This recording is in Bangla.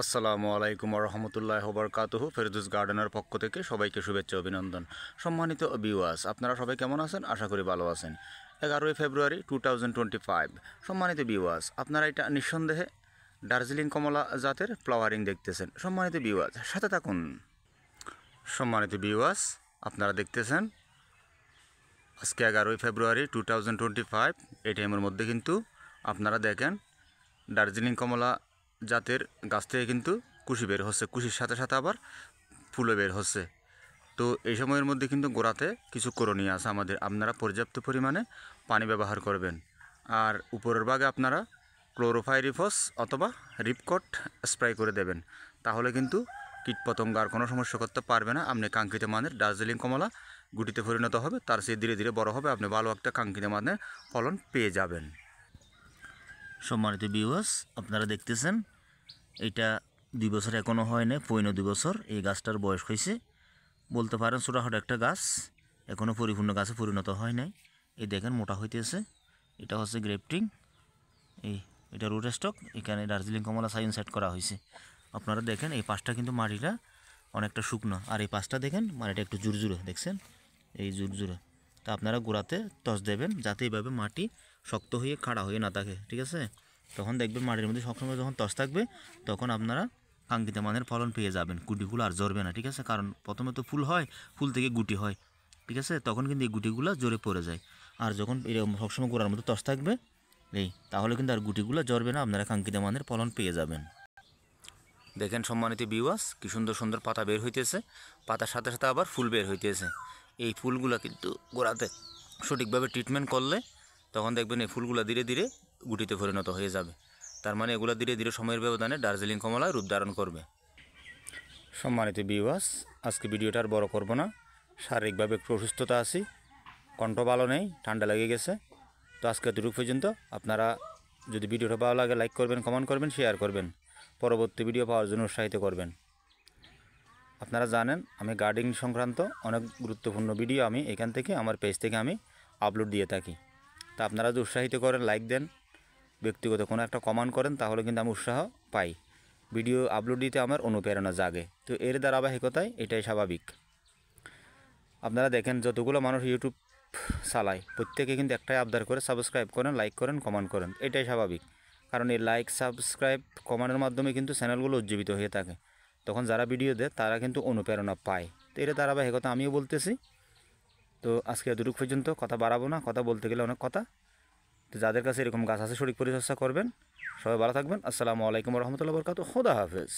আসসালামু আলাইকুম রহমতুল্লাহ বরকাতুহু। ফেরদৌস গার্ডেনের পক্ষ থেকে সবাইকে শুভেচ্ছা অভিনন্দন। সম্মানিত ভিউয়ার্স, আপনারা সবাই কেমন আছেন? আশা করি ভালো আছেন। 11ই ফেব্রুয়ারি 2025। সম্মানিত ভিউয়ার্স, আপনারা এটা নিঃসন্দেহে দার্জিলিং কমলা জাতের ফ্লাওয়ারিং দেখতেছেন। সম্মানিত ভিউয়ার্স, সাথে থাকুন। সম্মানিত ভিউয়ার্স, আপনারা দেখতেছেন আজকে 11ই ফেব্রুয়ারি 2025। এই টাইমের মধ্যে কিন্তু আপনারা দেখেন দার্জিলিং কমলা জাতের গাছ থেকে কিন্তু কুশি বের হচ্ছে, কুশির সাথে সাথে আবার ফুলও বের হচ্ছে। তো এই সময়ের মধ্যে কিন্তু গোড়াতে কিছু করণীয় আছে আমাদের। আপনারা পর্যাপ্ত পরিমাণে পানি ব্যবহার করবেন, আর উপরের ভাগে আপনারা ক্লোরোফাইরিফস অথবা রিপকট স্প্রে করে দেবেন। তাহলে কিন্তু কীটপতঙ্গ আর কোনো সমস্যা করতে পারবে না। আপনি কাঙ্ক্ষিত মানের দার্জিলিং কমলা গুটিতে পরিণত হবে, তার চেয়ে ধীরে ধীরে বড় হবে, আপনি ভালো একটা কাঙ্ক্ষিত মানের ফলন পেয়ে যাবেন। সম্মানিত ভিউয়ার্স, আপনারা দেখতেছেন এটা 2 বছর এখনও হয় না, 2 বছর এই গাছটার বয়স হয়েছে। বলতে পারেন ছোটোখাটো একটা গাছ, এখনও পরিপূর্ণ গাছে পরিণত হয় নাই। এই দেখেন মোটা হইতেছে, এটা হচ্ছে গ্রেফটিং। এটা রুট স্টক, এখানে দার্জিলিং কমলা সাইন সেট করা হয়েছে। আপনারা দেখেন এই পাশটা কিন্তু মাটিটা অনেকটা শুকনো, আর এই পাশটা দেখেন মাটিটা একটু জুরজুরে, দেখছেন এই জুরজুরে। তা আপনারা গোড়াতে টস দেবেন যাতে এইভাবে মাটি শক্ত হয়ে খাড়া হয়ে না থাকে, ঠিক আছে? তখন দেখবেন মাটির মধ্যে সবসময় যখন টস থাকবে তখন আপনারা কাঙ্ক্ষিত মানের ফলন পেয়ে যাবেন। গুটিগুলো আর জ্বরবে না, ঠিক আছে? কারণ প্রথমে তো ফুল হয়, ফুল থেকে গুটি হয়, ঠিক আছে? তখন কিন্তু এই গুটিগুলো জোরে পড়ে যায়। আর যখন এরকম সবসময় গোড়ার মধ্যে টস থাকবে তাহলে কিন্তু আর গুটিগুলো জ্বরবে না, আপনারা কাঙ্ক্ষিত মানের ফলন পেয়ে যাবেন। দেখেন সম্মানিত ভিউয়ার্স, কি সুন্দর সুন্দর পাতা বের হইতেছে, পাতার সাথে সাথে আবার ফুল বের হইতেছে। এই ফুলগুলো কিন্তু গোড়াতে সঠিকভাবে ট্রিটমেন্ট করলে তখন দেখবেন এই ফুলগুলো ধীরে ধীরে গুটিতে পরিণত হয়ে যাবে। তার মানে এগুলো ধীরে ধীরে সময়ের ব্যবধানে দার্জিলিং কমলায় রূপ ধারণ করবে। সম্মানিত ভিউয়ার্স, আজকে ভিডিওটা আর বড় করব না। শারীরিকভাবে একটু অসুস্থতা আছি, কণ্ঠ ভালো নেই, ঠান্ডা লেগে গেছে। তো আজকে এতটুকু পর্যন্ত। আপনারা যদি ভিডিওটা ভালো লাগে লাইক করবেন, কমেন্ট করবেন, শেয়ার করবেন, পরবর্তী ভিডিও পাওয়ার জন্য উৎসাহিত করবেন। আপনারা জানেন আমি গার্ডেনিং সংক্রান্ত অনেক গুরুত্বপূর্ণ ভিডিও আমি এখান থেকে আমার পেজ থেকে আমি আপলোড দিয়ে থাকি। তা আপনারা যদি উৎসাহিত করেন, লাইক দেন, ব্যক্তিগত কোনো একটা কমেন্ট করেন, তাহলে কিন্তু আমি উৎসাহ পাই, ভিডিও আপলোড দিতে আমার অনুপ্রেরণা জাগে। তো এর ধারাবাহিকতায় এটাই স্বাভাবিক। আপনারা দেখেন যতগুলো মানুষ ইউটিউব চালায় প্রত্যেকে কিন্তু একটাই আবদার করে সাবস্ক্রাইব করেন, লাইক করেন, কমেন্ট করেন। এটাই স্বাভাবিক, কারণ এই লাইক, সাবস্ক্রাইব, কমেন্টের মাধ্যমে কিন্তু চ্যানেলগুলো উজ্জীবিত হয়ে থাকে। তখন যারা ভিডিও দেয় তারা কিন্তু অনুপ্রেরণা পায়। তো এর ধারাবাহিকতা আমিও বলতেছি। তো আজকে এতটুকু পর্যন্ত, কথা বাড়াবো না, কথা বলতে গেলে অনেক কথা। তো যাদের কাছে এরকম গাছ আছে সঠিক পরিচর্যা করবেন। সবাই ভালো থাকবেন। আসসালামু আলাইকুম রহমতুল্লাহ বরকাতুহু। খুদা হাফেজ।